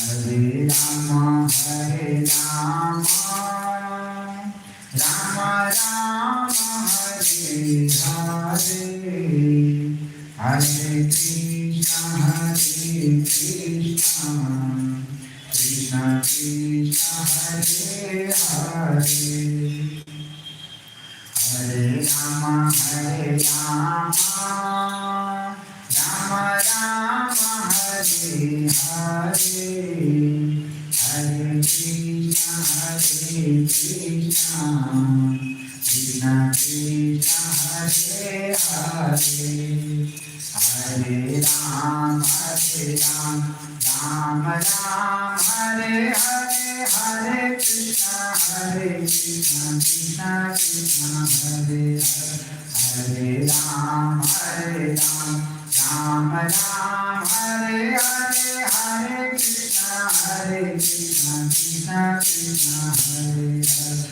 Hare Rama, Hare Rama, Rama Rama, Hare Hare, Hare Krishna, Krishna Krishna, Hare Hare. Hare Rama, Hare Rama, Rama Rama, Hare Hare, Hare Krishna, Krishna Krishna, Hare Hare. Hare Ram, Ram Ram, Hare Hare, Hare Krishna, Krishna Krishna, Hare Hare. Hare Ram, Ram Ram, Hare Hare, Hare Krishna, Krishna Krishna, Hare Hare.